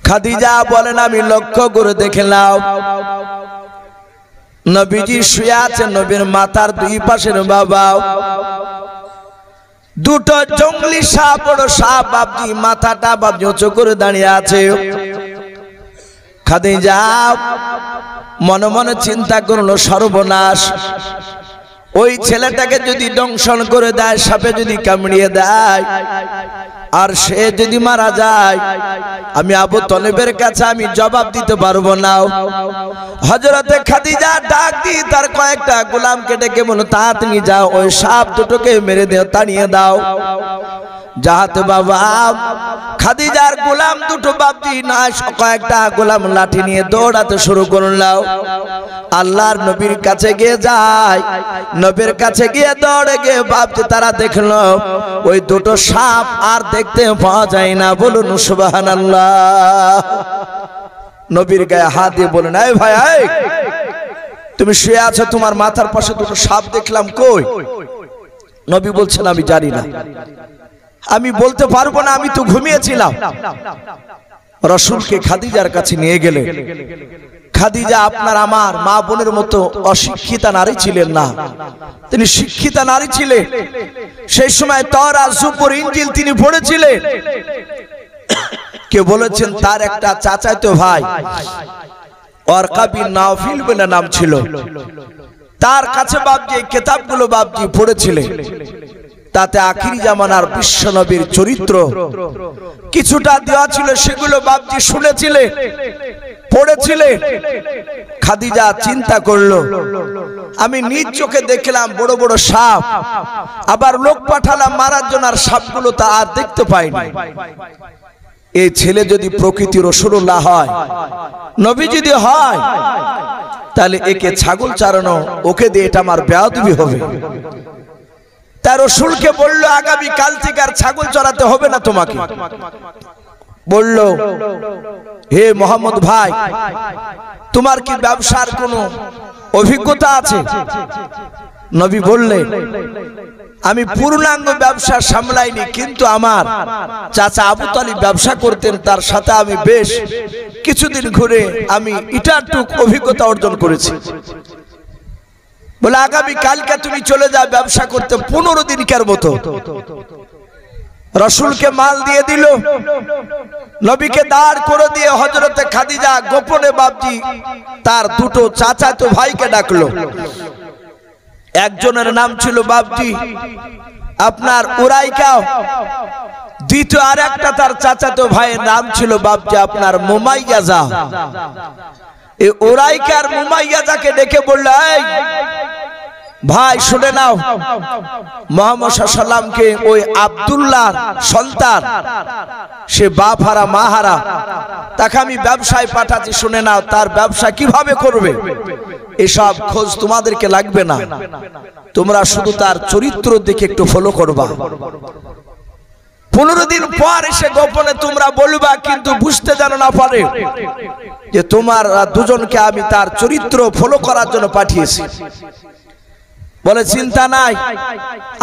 খাদিজা বলেন আমি লক্ষ্য করে দেখলাম নবীজি শুয়ে আছেন, নবীর মাথার দুই পাশের বাবা দুটো জঙ্গলি সাপ, বড় সাপ বাপজি, মাথাটা বাপজি উঁচু করে দাঁড়িয়ে আছে। খাদিজা মনে মনে চিন্তা করলো সর্বনাশ, ওই ছেলেটাকে যদি দংশন করে দেয়, সাপে যদি কামড়িয়ে দেয় আর সে যদি মারা যায়, আমি আবু তলেবের কাছে আমি জবাব দিতে পারবো না। হযরতে খাদিজা ডাক দিয়ে তার কয়েকটা গোলামকে ডেকে বলল তাড়াতাড়ি যাও, ওই সাপ দুটোকে মেরে দাও, তাড়িয়ে দাও। যাহাতে বাবা খাদিজার গোলাম দুটো বাপজি না কয়েকটা গোলাম লাঠি নিয়ে দৌড়াতে শুরু করলো। আল্লাহর নবীর কাছে গিয়ে যায়, নবীর কাছে গিয়ে দৌড়ে গিয়ে বাপজি তারা দেখলো ওই দুটো সাপ আর দেখতে পাওয়া যায় না। বলুন সুবহানাল্লাহ। নবীর গায়ে হাত দিয়ে বলেন এই ভাই, এই তুমি শুয়ে আছো, তোমার মাথার পাশে দুটো সাপ দেখলাম, কই? নবী বলছেন আমি জানি না, আমি বলতে পারবো না, আমি তো ঘুমিয়েছিলাম। রাসূলকে খাদিজার কাছে নিয়ে গেলেন। খাদিজা আপনার আমার মা বোনের মতো অশিক্ষিতা নারী ছিলেন না, তিনি শিক্ষিতা নারী ছিলেন। সেই সময় তাওরাত, জবুর, ইনজিল তিনি পড়েছিলেন। কে বলেছেন তার একটা চাচাতো ভাই ওয়ারকা বিন নাফিল বলে নাম ছিল, তার কাছে বাপজি এই কিতাবগুলো বাপজি পড়েছিলেন। তাতে আখিরি জামানার বিশ্ব নবীর চরিত্র কিছুটা দেওয়া ছিল, সেগুলো বাপজি শুনেছিলেন, পড়েছিলেন। খাদিজা চিন্তা করলো আমি নিজ চোখে দেখলাম বড় বড় সাপ, আবার লোক পাঠালাম মারার জন্য, আর সাপগুলো তা আর দেখতে পাইনি। এই ছেলে যদি প্রকৃতি রাসূলুল্লাহ হয়, নবী যদি হয়, তাহলে একে ছাগল চারানো, ওকে দিয়ে এটা আমার বেয়াদবি হবে। তার রাসূলকে বলল আগামী কাল থেকে আর ছাগল চড়াতে হবে না তোমাকে। বলল হে মোহাম্মদ ভাই, তোমার কি ব্যবসার কোনো অভিজ্ঞতা আছে? নবী বললেন আমি পূর্ণাঙ্গ ব্যবসা সামলাইনি, কিন্তু আমার চাচা আবু তালিব ব্যবসা করতেন, তার সাথে আমি বেশ কিছুদিন ঘুরে আমি এটাটুক অভিজ্ঞতা অর্জন করেছি। বলে আগামী কালকে তুমি চলে যাও ব্যবসা করতে, 15 দিনকার মতো। রাসূলকে মাল দিয়ে দিল, নবীকে দাঁড় করে দিয়ে হযরতে খাদিজা গোপনে বাপজি তার দুটো চাচাতো ভাইকে ডাকলো। একজনের নাম ছিল বাপজি আপনার উরাইকা, দ্বিতীয় আর একটা তার চাচাতো ভাইয়ের নাম ছিল বাপজি আপনার মুমাইয়াজা। এই উরাইকার মুমাইয়াজাকে ডেকে বলল এই ভাই শুনে নাও, মুহাম্মদ সাল্লাল্লাহু আলাইহি ওয়াসাল্লামকে ওই আব্দুল্লাহর সন্তান, সে বাপ হারা মা হারা, তাকে আমি ব্যবসায় পাঠাচ্ছি, শুনে নাও তার ব্যবসা কিভাবে করবে, এসব খোঁজ তোমাদেরকে লাগবে না, তোমরা শুধু তার চরিত্র দেখে একটু ফলো করবা। 15 দিন পর এসে গোপনে তোমরা বলবা, কিন্তু বুঝতে যেন না পারে যে তোমার দুজনকে আমি তার চরিত্র ফলো করার জন্য পাঠিয়েছি। বলে চিন্তা নাই,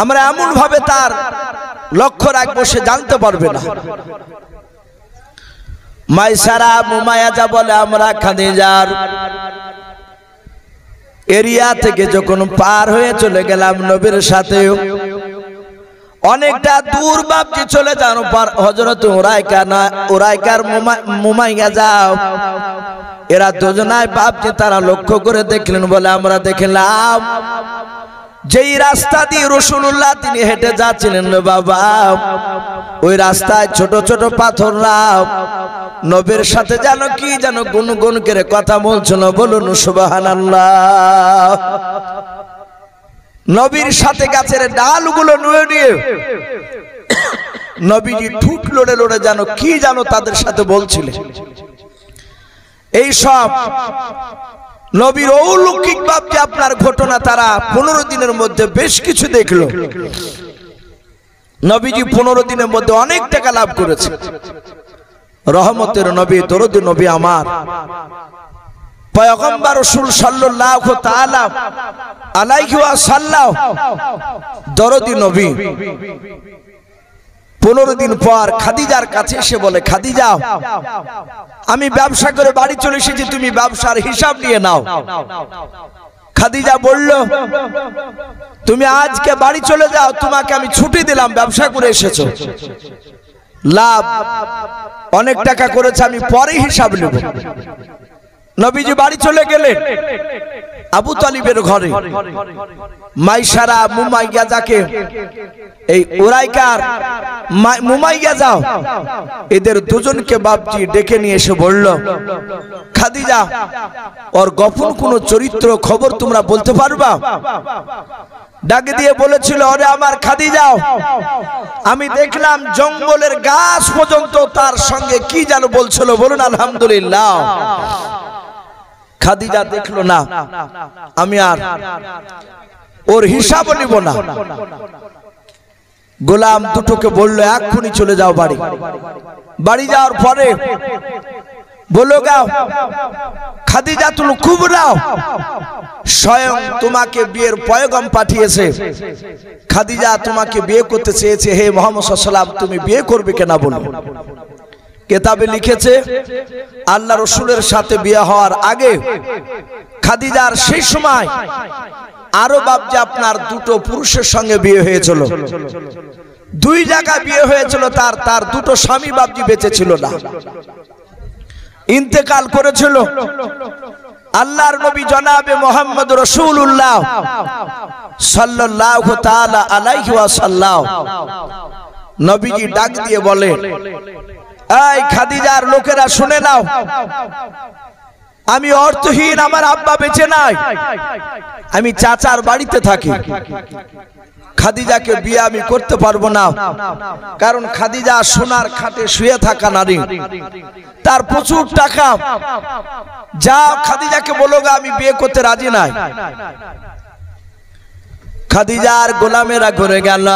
আমরা এমন ভাবে তার লক্ষ্য রাখবো সে জানতে পারবে না। মাইসারা মুমাইয়াজা বলে আমরা খাদিজার এরিয়া থেকে যখন পার হয়ে চলে গেলাম নবীর সাথে, অনেকটা দূর বাপজি চলে যান পর হযরত উরাইকার মুমাইয়াজা এরা দুজনায় বাপজি তারা লক্ষ্য করে দেখলেন। বলে আমরা দেখলাম যেই রাস্তা দিয়ে রাসূলুল্লাহ তিনি হেঁটে যাচ্ছিলেন বাবা, ওই রাস্তায় ছোট ছোট পাথররা নবীর সাথে যেন কি যেন গুনগুন করে কথা বলছিল। বলুন সুবহানাল্লাহ। নবীর সাথে গাছের ডালগুলো নুয়ে নিয়ে নবীজি ঠুট লড়ে লড়ে যেন কি যেন তাদের সাথে বলছিলেন। এই সব নবীর অলৌকিক বাপজি আপনার ঘটনা তারা 15 দিনের মধ্যে বেশ কিছু দেখলো। নবীজি 15 দিনের মধ্যে অনেক টাকা লাভ করেছে। রহমতের নবী, দরুদ নবী আমার পয়গম্বর রাসূল সাল্লাল্লাহু তাআলা আলাইহি ওয়াসাল্লাম দরদি নবী 15 দিন পর খাদিজার কাছে এসে বলে, খাদিজা আমি ব্যবসা করে বাড়ি চলে এসেছি, তুমি ব্যবসার হিসাব নিয়ে নাও। খাদিজা বলল, তুমি আজকে বাড়ি চলে যাও, তোমাকে আমি ছুটি দিলাম, ব্যবসা করে এসেছো, লাভ অনেক টাকা করেছে, আমি পরে হিসাব নেব। নবীজি বাড়ি চলে গেলেন আবু তালিবের ঘরে। মাইসারা মুমাইয়া যাকে এই উরাইকার মুমাইয়া যাও, এদের দুজনকে বাপজি ডেকে নিয়ে এসে বলল, খাদিজা ওর গোপন কোন চরিত্র খবর তোমরা বলতে পারবা? ডাকে দিয়ে বলেছিল, ওরে আমার খাদিজা, আমি দেখলাম জঙ্গলের গাছ পর্যন্ত তার সঙ্গে কি যেন বলছিল, বলুন আলহামদুলিল্লাহ। খাদিজা দেখলো না, আমি আর ওর হিসাব নিব না। গোলাম দুটোকে বললো, এক্ষুনি চলে যাও বাড়ি। বাড়ি যাওয়ার পরে বললো, গাও খাদিজাতুল কুবরা স্বয়ং তোমাকে বিয়ের পয়গাম পাঠিয়েছে, খাদিজা তোমাকে বিয়ে করতে চেয়েছে, হে মুহাম্মদ সাল্লাল্লাহু আলাইহি ওয়াসাল্লাম তুমি বিয়ে করবে কিনা বলো। কিতাবে লিখেছে, আল্লাহ রসুলের সাথে বিয়ে হওয়ার আগে খাদিজার সেই সময় আরো বাপজি আপনার দুটো পুরুষের সঙ্গে বিয়ে হয়েছিল, দুই জায়গায় বিয়ে হয়েছিল, তার দুটো স্বামী বাপজি বেঁচে ছিল না, ইন্তেকাল করেছিল। আল্লাহর নবী জনাবে মুহাম্মদ রাসূলুল্লাহ সাল্লাল্লাহু তাআলা আলাইহি ওয়াসাল্লাম নবীজি ডাক দিয়ে বলে, এই খাদিজার লোকেরা শুনে নাও, আমি অর্থহীন, আমার আব্বা বেঁচে নাই, আমি চাচার বাড়িতে থাকি, খাদিজাকে বিয়ে আমি করতে পারবো না, কারণ খাদিজা সোনার খাটে শুয়ে থাকা নারী, তার প্রচুর টাকা, যা খাদিজাকে বলো আমি বিয়ে করতে রাজি নাই। খাদিজার গোলামেরা ঘুরে গেল,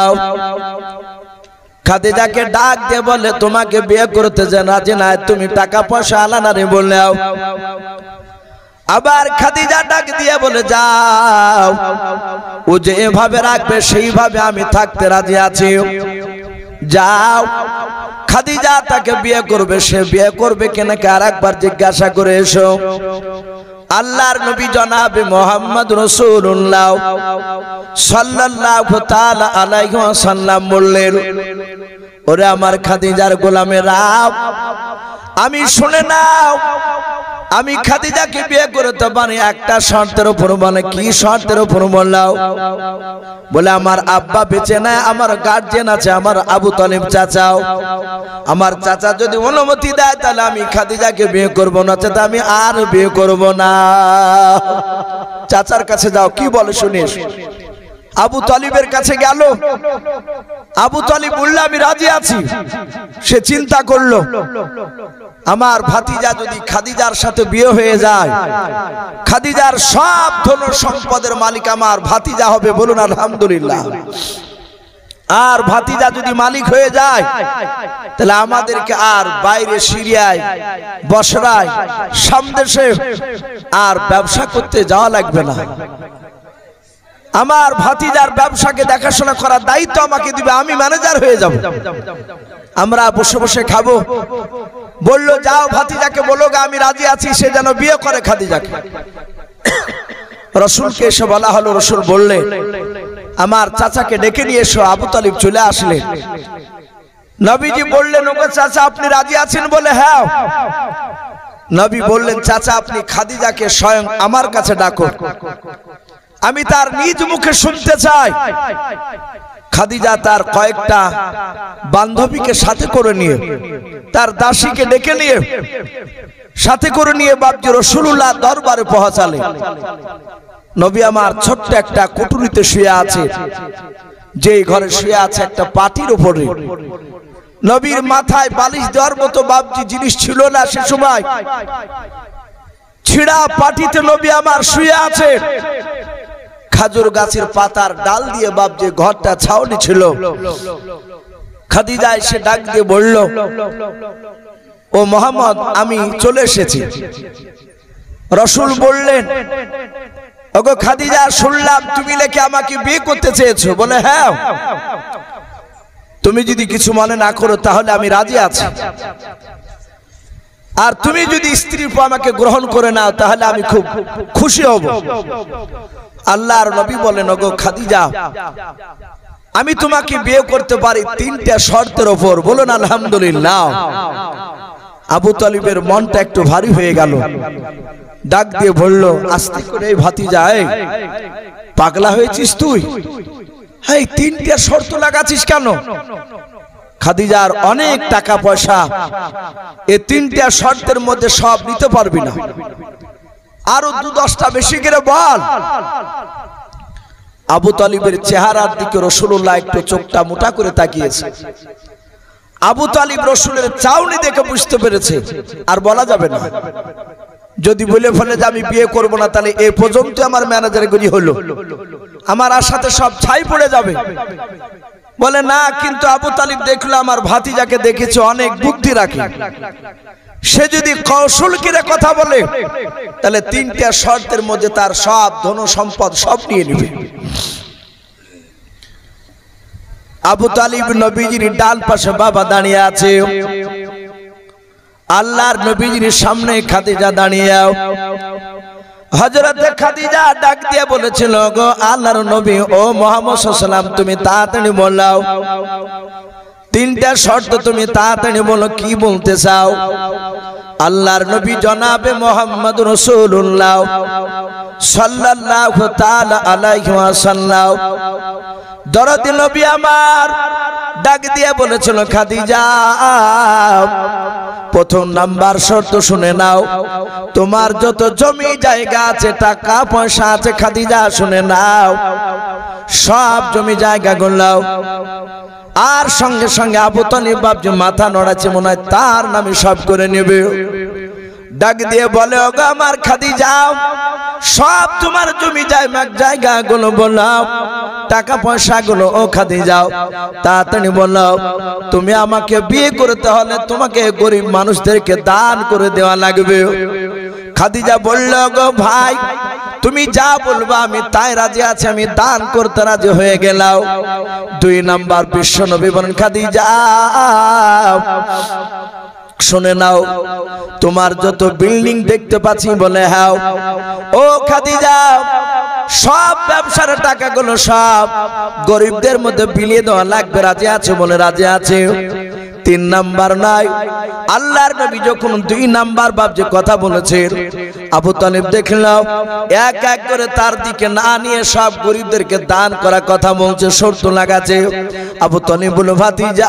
খাদিজাকে ডাক দিয়ে বলে, তোমাকে বিয়ে করতে যে রাজি নাই, তুমি টাকা পয়সা আলানা রে বললেও। আবার খাদিজা ডাক দিয়ে বলে, যাও ও যে এভাবে রাখবে সেইভাবে আমি থাকতে রাজি আছি, যাও। খাদিজা তাকে বিয়ে করবে, সে বিয়ে করবে কিনা আর একবার জিজ্ঞাসা করে এসো। আল্লাহর নবী জনাবে মুহাম্মদ রাসূলুল্লাহ সাল্লাল্লাহু তাআলা আলাইহি ওয়াসাল্লাম বললেন, ওরে আমার খাদিজার গোলামেরা, আমি শুনে নাও, আমি খাদিজাকে বিয়ে করতে পারি একটা শর্তের উপর। মানে কি শর্তের উপর বললাম? বলে আমার আব্বা বেঁচে নাই, আমার গার্জিয়ান আছে, আমার আবু তালিব চাচাও, আমার চাচা যদি অনুমতি দেয় তাহলে আমি খাদিজাকে বিয়ে করব, না চাচা আমি আর বিয়ে করব না। চাচার কাছে যাও, কি বলে শুনিস। আবু তালিবের কাছে গেল, আবু তালিব বলল আমি রাজি আছি। সে চিন্তা করলো, আমার ভাতিজা যদি খাদিজার সাথে বিয়ে হয়ে যায়, খাদিজার সব ধন সম্পদের মালিক আমার ভাতিজা হবে, বলুন আলহামদুলিল্লাহ। আর ভাতিজা যদি মালিক হয়ে যায় তাহলে আমাদেরকে আর বাইরে সিরিয়ায়, বসরায়, সামদেশে আর ব্যবসা করতে যাওয়া লাগবে না। আমার ভাতিজার ব্যবসাকে দেখাশোনা করার দায়িত্ব আমাকে দিবে, আমি ম্যানেজার হয়ে যাব, আমরা বসে বসে খাবো। বললো, যাও ভাতিজাকে বলো আমি রাজি আছি, সে যেন বিয়ে করে খাদিজাকে। রসুলকে এসে বলা হলো, রসুল বললে আমার চাচাকে ডেকে নিয়ে এসো। আবু তালিব চলে আসলেন। নবীজি বললেন, ওগো চাচা আপনি রাজি আছেন? বলে হ্যাঁ। নবী বললেন, চাচা আপনি খাদিজাকে স্বয়ং আমার কাছে ডাকো, আমি তার নিজ মুখে শুনতে চাই। খাদিজা তার কয়েকটা বান্ধবীকে সাথে করে নিয়ে, তার দাসীকে ডেকে নিয়ে, সাথে করে নিয়ে বাপজি রাসূলুল্লাহ দরবারে পৌঁছালে। নবী আমার ছোট্ট একটা কুটুরিতে শুয়ে আছে, যেই ঘরে শুয়ে আছে একটা পাটির উপরে। নবীর মাথায় বালিশ দেওয়ার মতো বাপজি জিনিস ছিল না সে সময়। ছিড়া পাটিতে নবী আমার শুয়ে আছে। খাজুর গাছের পাতার ডাল দিয়ে বাপজি ঘরটা ছাউনি ছিল। খাদিজা এসে ডাক দিয়ে বলল, ও মুহাম্মদ আমি চলে এসেছি। রাসূল বললেন, ওগো খাদিজা শুনলাম তুমি নাকি আমাকে বিয়ে করতে চেয়েছো। বলে হ্যাঁ। তুমি যদি কিছু মনে না করো তাহলে আমি রাজি আছি, আর তুমি যদি স্ত্রীর পর আমাকে গ্রহণ করে নাও তাহলে আমি খুব খুশি হব। আল্লাহর নবী বলেন, ওগো খাদিজা, আমি তোমাকে বিয়ে করতে পারি তিনটা শর্তের উপর। বলুন আলহামদুলিল্লাহ। আবু তালিবের মনটা একটু ভারী হয়ে গেল, ডাক দিয়ে বলল, আস্তে করে ভাতিজা, পাগলা হয়েছিস তুই? এই তিনটা শর্ত লাগাচ্ছিস কেন? খাদিজার অনেক টাকা পয়সা, এই তিনটা শর্তের মধ্যে সব নিতে পারবি না, আরো 2-10টা বেশি করে বল। আবু তালিবের চেহারার দিকে রাসূলুল্লাহ একটু চোখটা মোটা করে তাকিয়েছে। আবু তালিব রাসূলের চাউনি দেখে বুঝতে পেরেছে আর বলা যাবে না। যদি বলে ফেলে যে আমি বিয়ে করব না, তাহলে এই পর্যন্ত আমার ম্যানেজারগিরি হলো, আমার আশাতে সব ছাই পড়ে যাবে। বলে না, কিন্তু আবু তালিব দেখলো আমার ভাতিজাকে দেখেছে অনেক বুদ্ধি রাখে, সে যদি কৌশল করে কথা বলে তাহলে তিনটা শর্তের মধ্যে তার সব ধন সম্পদ সব নিয়ে নেবে। আবু তালিব নবীজির ডান পাশে বাবা দাঁড়িয়ে আছে, আল্লাহর নবীজির সামনে খাদিজা দাঁড়িয়ে। হযরতে খাদিজা ডাক দিয়ে বলেছিল, গো আল্লাহর নবী, ও মুহাম্মদ সাল্লাল্লাহু আলাইহি ওয়াসাল্লাম, তুমি তাড়াতাড়ি বলাও, তিনটা শর্ত তুমি তাড়াতাড়ি বলো, কি বলতে চাও? আল্লাহর নবী জনাবে মুহাম্মদ রাসূলুল্লাহ সাল্লাল্লাহু তাআলা আলাইহি ওয়াসাল্লাম দরদি নবী আমার ডাক দিয়ে বলেছিল, খাদিজা, প্রথম নাম্বার শর্ত শুনে নাও, তোমার যত জমি জায়গা আছে, টাকা পয়সা আছে, খাদিজা শুনে নাও, সব জমি জায়গা গুলো। আর সঙ্গে সঙ্গে আবু তালিব বাবজি মাথা নড়াচ্ছে, মনে হয় তার নামে সব করে নেবে। ডাক দিয়ে বলে, ওগো আমার খাদিজা, সব তোমার জমি জায়গা গুলো বলো, টাকা পয়সা গুলো, ও খাদিজা তাড়াতাড়ি বলো, তুমি আমাকে বিয়ে করতে হলে তোমাকে গরিব মানুষদেরকে দান করে দেওয়া লাগবে। খাদিজা বলল, গো ভাই, তুমি যা বলবা আমি তাই রাজি আছি, আমি দান করতে রাজি হয়ে গেলাম। 2 নাম্বার বিশ্ব নবী বলেন, খাদিজা শুনে নাও, তোমার যত বিল্ডিং দেখতে পাচ্ছি, বলে হ্যাঁ, ও খাদিজা, সব ব্যবসার টাকাগুলো সব গরিবদের মধ্যে বিলিয়ে দেওয়া লাগবে, রাজি আছে? বলে রাজি আছে। 3 নাম্বার নাই। আল্লাহর নবী যখন 2 নাম্বার বাবজি কথা বলেছেন, আবু তালিব দেখলাম এক এক করে তার দিকে না নিয়ে সব গরিবদেরকে দান করা কথা বলছে, শর্ত লাগাচ্ছে। আবু তালিব বলে, ভাতিজা,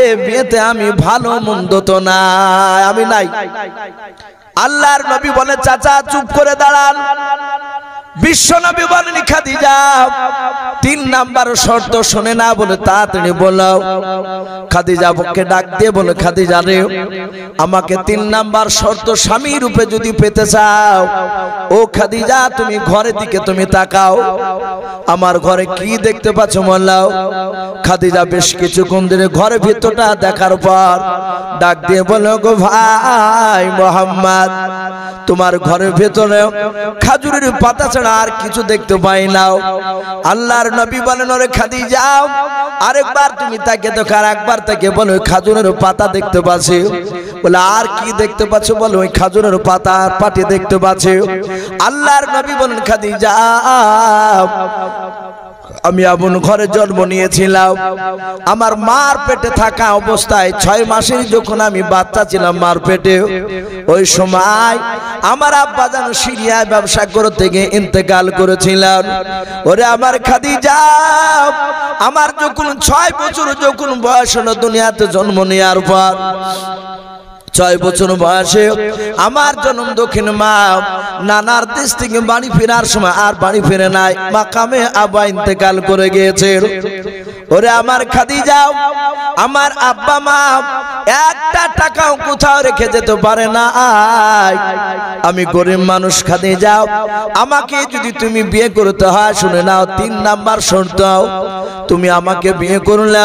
এ বিয়েতে আমি ভালো মন্দ তো নাই, আমি নাই। আল্লাহর নবী বলে, চাচা চুপ করে দাঁড়ান। বিশ্ব নবী বলেন, খাদিজা 3 নাম্বার শর্ত শুনে না, বলে তাড়াতাড়ি বলো। খাদিজাকে ডাক দিয়ে বলে, খাদিজা রে, আমাকে 3 নাম্বার শর্ত স্বামী রূপে যদি পেতে চাও, ও খাদিজা, তুমি ঘরের দিকে তুমি তাকাও, আমার ঘরে কি দেখতে পাচ্ছ বললাও। খাদিজা বেশ কিছুক্ষণ ধরে ঘরের ভিতরটা দেখার পর ডাক দিয়ে বলো, গো ভাই মুহাম্মদ, তোমার ঘরের ভেতরে খাজুরের পাতা ছাড়া আর কিছু দেখতে পাই না। আল্লাহর নবী বলেন, ওরে খাদিজা, আরেকবার তুমি তাকে দেখো, আর একবার তাকে বলো, খাজুরের পাতা দেখতে পাচ্ছি। বলে, আর কি দেখতে পাচ্ছ? বলো, ওই খাজুরের পাতা আর পাটি দেখতে পাচ্ছি। আল্লাহর নবী বলেন, খাদিজা, আমি এমন ঘরে জন্ম নিয়েছিলাম, আমার মার পেটে থাকা অবস্থায় 6 মাসের যখন আমি বাচ্চা ছিলাম মার পেটে, ওই সময় আমার আব্বা যেন সিরিয়ায় ব্যবসা করতে গিয়ে ইন্তেকাল করেছিলেন। ওরে আমার খাদিজা, আমার যখন 6 বছর যখন বয়স হলো, দুনিয়াতে জন্ম নেওয়ার পর 6 বছর বয়সে আমার জন্ম দক্ষিণ মা নানার দেশ থেকে বাড়ি ফেরার সময় আর বাড়ি ফিরে নাই, মাকামে আব্বা ইন্তেকাল করে গিয়েছে। ওরে আমার খাদিজা, আমার আব্বা মা একটা টাকাও কোথাও রেখে যেতে পারে না। আমি গরিব মানুষ খাদিজা, আমাকে যদি তুমি বিয়ে করতে হয়, শুনে নাও 3 নাম্বার শর্ত, তুমি আমাকে বিয়ে করলে,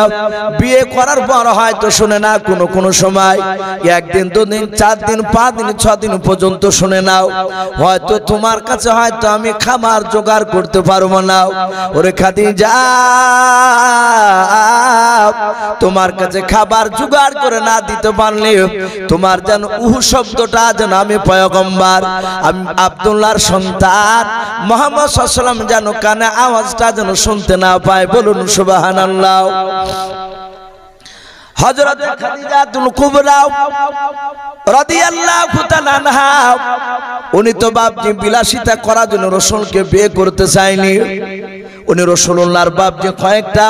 বিয়ে করার পর হয়তো শুনে না কোনো সময় একদিন, দুদিন, 4 দিন, 5 দিন, 6 দিন পর্যন্ত শুনে নাও, হয়তো তোমার কাছে হয়তো আমি খাবার জোগাড় করতে পারবো না। ওরে খাদিজা, তোমার কাছে খাবার জোগাড় করে না দিতে পারলে তোমার যেন উহু শব্দটা যেন আমি পয়গম্বর, আমি আব্দুল্লাহর সন্তান মুহাম্মদ সাল্লাল্লাহু আলাইহি ওয়াসাল্লাম যেন কানে আওয়াজটা যেন শুনতে না পায়। বলুন সুবহানাল্লাহ। হযরত খাদিজাতুল কুবরা রাদিয়াল্লাহু তাআলা আনহা, উনি তো বাপজি বিলাসিতা করার জন্য রাসূলকে বিয়ে করতে চাইনি। উনি রাসূলুল্লাহর বাপজি কয়েকটা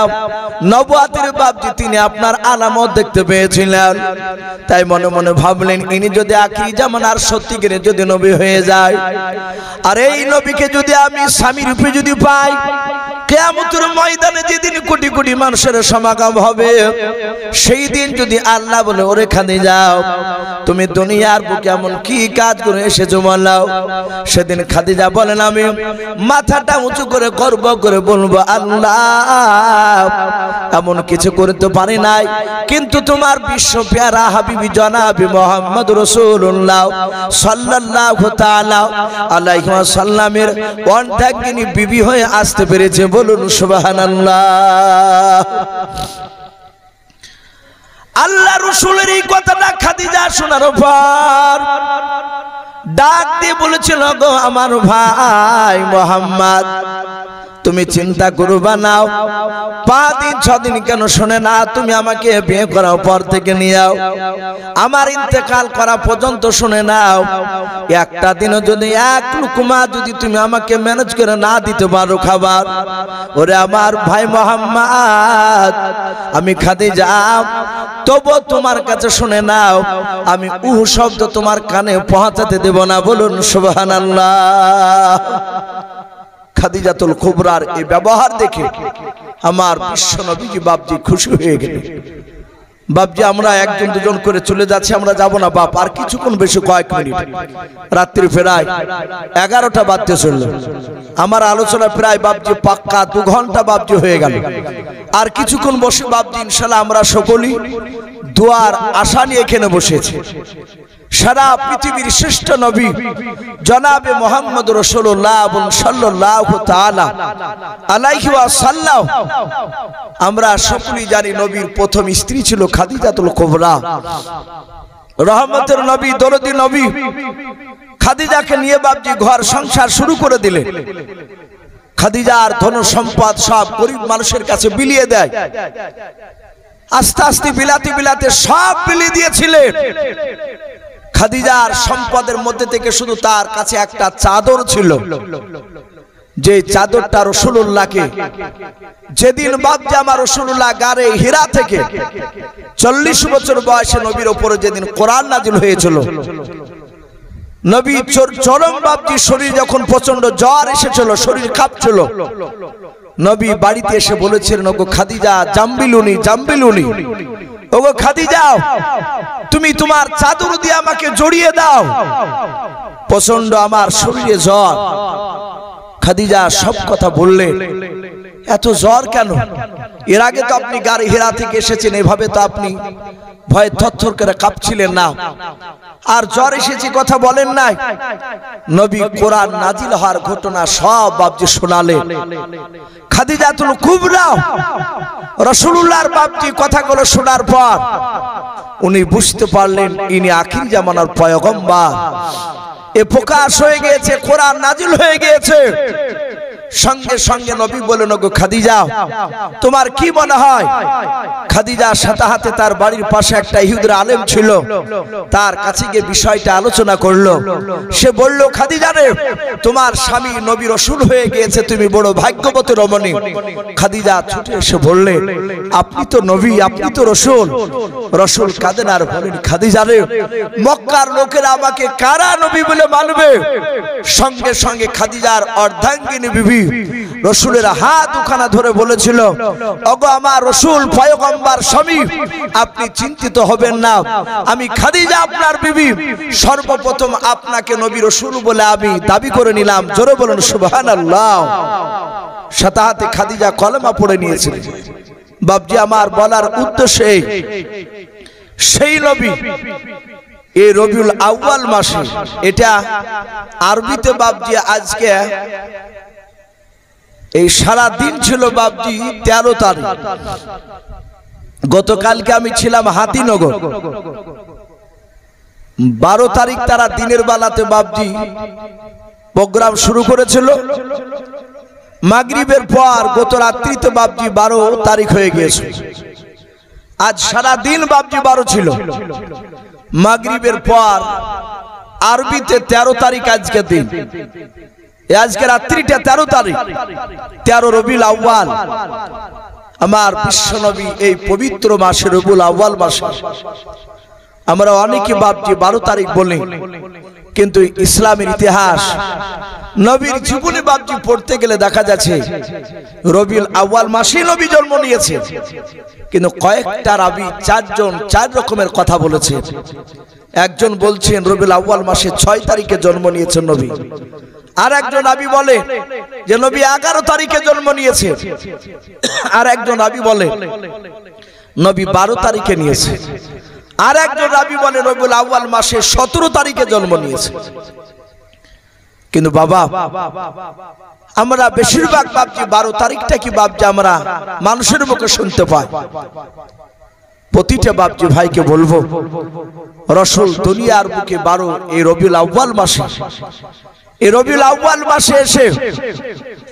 নবুয়াতের বাপজি তিনি আপনার আলামত দেখতে পেয়েছিলেন। তাই মনে মনে ভাবলেন ইনি যদি আখিরি জামানার সত্যিকারের যদি নবী হয়ে যায়, আর এই নবীকে যদি আমি স্বামী রূপে যদি পাই, কিয়ামতের ময়দানে যেদিন কোটি কোটি মানুষের সমাগম হবে, সেই দিন যদি আল্লাহ বলে ওরে খাদিজা তুমি দুনিয়ার বুকে এমন কি কাজ করে এসেছো বলো, সেদিন খাদিজা বলেন আমি মাথাটা উঁচু করে গর্ব করে বলবো আল্লাহ এমন কিছু করতে পারি নাই, কিন্তু তোমার বিশ্ব প্যারা হাবিবি জনাবি মুহাম্মদ রাসূলুল্লাহ সাল্লাল্লাহু তাআলা আলাইহি ওয়াসাল্লামের অন্তঃগিনী বিবি হয়ে আসতে পেরেছে। বলুন সুবহানাল্লাহ। আল্লাহ রাসূলের এই কথাটা খাদিজা শোনার পর ডাক দিয়ে বলেছিল, গো আমার ভাই মুহাম্মদ, তুমি চিন্তা করবা না, 5 দিন 6 দিন কেন শুনে না, তুমি আমাকে বিয়ে করার পর থেকে নিও, আমার ইন্তেকাল করা পর্যন্ত শুনে নাও, একটা দিনও যদি এক লুকমা যদি তুমি আমাকে ম্যানেজ করে না দিতে পারো খাবার, ওরে আমার ভাই মুহাম্মদ, আমি খাদিজা তবু তোমার কাছে শুনে নাও, আমি উহু শব্দ তোমার কানে পৌঁছাতে দেব না। বলুন সুবহানাল্লাহ। খাদিজাতুল কুবরার এই ব্যবহার দেখে আমার বিশ্ব নবীজি বাপজি খুশি হয়ে গেলেন। বাপজি আমরা একজন দুজন করে চলে যাচ্ছি, আমরা যাব না বাপ, আর কিছুক্ষণ বেশি কয়েক মিনিট, রাত্রি প্রায় 11টা বাজতে চলল, আমার আলোচনা প্রায় বাপজি পাক্কা 2 ঘন্টা বাপজি হয়ে গেল। আর কিছুক্ষণ বসে বাপজি ইনশাআল্লাহ আমরা সকলেই দোয়ার আশা নিয়ে এখানে বসেছি। সারা পৃথিবীর শ্রেষ্ঠ নবী জনাবে মুহাম্মদ রাসূলুল্লাহ সাল্লাল্লাহু তাআলা আলাইহি ওয়াসাল্লাম, আমরা সকলেই জানি নবীর প্রথম স্ত্রী ছিল খাদিজাতুল কুবরা, রহমতের নবী, দরদি নবী। খাদিজাকে নিয়ে বাপজি ঘর সংসার শুরু করে দিলেন। খাদিজার ধন সম্পদ সব গরিব মানুষের কাছে বিলিয়ে দেয়। আস্তে আস্তে বিলাতে বিলাতে সব বিলিয়ে দিয়েছিলেন। খাদিজার সম্পদের মধ্যে থেকে শুধু তার কাছে একটা চাদর ছিল, যে চাদরটা রাসূলুল্লাহকে যেদিন বাপজি আমার রাসূলুল্লাহ গারে হীরা থেকে 40 বছর বয়সে নবীর উপরে যেদিন কোরআন নাজিল হয়েছিল, নবী চরম বাপজি শরীর যখন প্রচন্ড জ্বর এসেছিল, শরীর কাঁপছিল, নবী বাড়িতে এসে বলেছিলেন, ওগো খাদিজা জাম্বিলুনি জাম্বিলুনি, ওগো খাদিজা তুমি তোমার চাদর দিয়ে আমাকে জড়িয়ে দাও, প্রচন্ড আমার শরীরে জ্বর। খাদিজা সব কথা বললেন। এত জ্বর কেন? এর আগে তো আপনি গাড়ি হীরা থেকে এসেছেন, এভাবে তো আপনি ভয়ে থরথর করে কাঁপছিলেন না, আর জ্বর এসেছে কথা বলেন নাই। নবী কোরআন নাজিল হওয়ার ঘটনা সব বাপজি শোনালেন। খাদিজাতুল কুবরা রাসূলুল্লাহর বাপজি কথাগুলো শোনার পর উনি বুঝতে পারলেন ইনি আখির জামানার পয়গম্বর, এ প্রকাশ হয়ে গিয়েছে, কোরআন নাজিল হয়ে গিয়েছে। সঙ্গে সঙ্গে নবী বলেন, ওগো খাদিজা তোমার কি মনে হয়? খাদিজা সাথে হাতে তার বাড়ির পাশে একটা ইহুদির আলেম ছিল, তার কাছে গিয়ে বিষয়টা আলোচনা করলো। সে বলল, খাদিজা রে, তোমার স্বামী নবী রাসূল হয়ে গিয়েছে, তুমি বড় ভাগ্যবতী রমণী। খাদিজা ছুটে এসে বললে, আপনি তো নবী, আপনি তো রাসূল। রাসূল কাঁদেন আর বলেন, খাদিজা রে, মক্কার লোকেরা আমাকে কারা নবী বলে মানবে? সঙ্গে সঙ্গে খাদিজার অর্ধাঙ্গিনী বিবি রসুলের হাত দুখানা ধরে বলেছিল, ওগো আমার রসুল পয়গম্বর স্বামী, আপনি চিন্তিত হবেন না, আমি খাদিজা আপনার বিবি সর্বপ্রথম আপনাকে নবী রসুল বলে আমি দাবি করে নিলাম। জোরে বলুন সুবহানাল্লাহ। সাথে হাতে খাদিজা কলেমা পড়ে নিয়েছিলেন। বাপজি আমার বলার উদ্দেশ্যে, সেই নবী এই রবিউল আউয়াল মাসে, এটা আরবিতে বাপজি আজকে এই সারা দিন ছিল বাপজি 13 তারিখ। গতকালকে আমি ছিলাম হাতিনগর। 12 তারিখ তারা দিনের বেলাতে বাপজি প্রোগ্রাম শুরু করেছিল। মাগরিবের পর গত রাত্রিতে বাপজি 12 তারিখ হয়ে গিয়েছে। আজ সারা দিন বাপজি 12 ছিল। মাগরিবের পর আরবিতে 13 তারিখ আজকে দিন। আজকে রাত্রিটা 13 তারিখ, 13 রবিউল আউয়াল। আমার বিশ্বনবী এই পবিত্র মাসে রবিউল আউয়াল মাসে আমরা অনেকে বাপজি 12 তারিখ বলি, কিন্তু ইসলামের ইতিহাস নবীর জীবনে বাপজি পড়তে গেলে দেখা যাচ্ছে রবিউল আউয়াল মাসে নবী জন্ম নিয়েছে। কিন্তু কয়েকটা রাবী 4 জন 4 রকমের কথা বলেছে। একজন বলছেন রবিউল আউয়াল মাসে 6 তারিখে জন্ম নিয়েছেন নবী। আর একজন রাবী বলে যে নবী 11 তারিখে জন্ম নিয়েছে। আর একজন রাবী বলে নবী 12 তারিখে নিয়েছে। আর একজন রাবী বলে রবিউল আউয়াল মাসে 17 তারিখে জন্ম নিয়েছে। কিন্তু বাবা আমরা বেশিরভাগ বাপজি 12 তারিখটা কি বাপজি আমরা মানুষের মুখে শুনতে পাই। প্রতিটা বাপজি ভাইকে বলবো, রাসূল দুনিয়ার বুকে 12 এই রবিউল আউয়াল মাসে, এই রবিউল আউয়াল মাসে এসে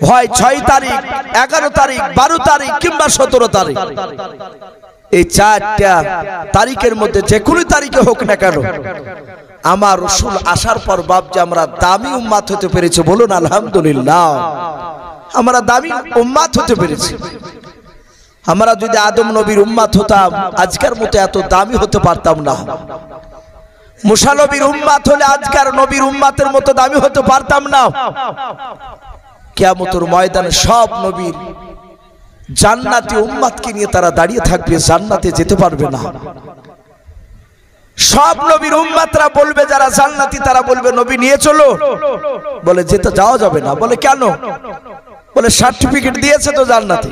হয় 6 তারিখ, 11 তারিখ, 12 তারিখ কিংবা 17 তারিখ, এই 4টা তারিখের মধ্যে যে কোনো তারিখে হোক না কেন, আমার রাসূল আসার পর বাপজি আমরা দামি উম্মত হতে পেরেছি। বলুন আলহামদুলিল্লাহ। আমরা দামি উম্মত হতে পেরেছি। আমরা যদি আদম নবীর উম্মত হতাম আজকের মতো এত দামি হতে পারতাম না। মুসা নবীর উম্মত হলে আজকের নবীর উম্মতের মতো দামি হতে পারতাম না। কিয়ামতের ময়দানে সব নবীর জান্নাতি উম্মতকে নিয়ে তারা দাঁড়িয়ে থাকবে, জান্নাতে যেতে পারবে না। সব নবীর উম্মতরা বলবে, যারা জান্নাতি তারা বলবে নবী নিয়ে চলো। বলে যেতে যাওয়া যাবে না। বলে কেন? বলে সার্টিফিকেট দিয়েছে তো জান্নাতে।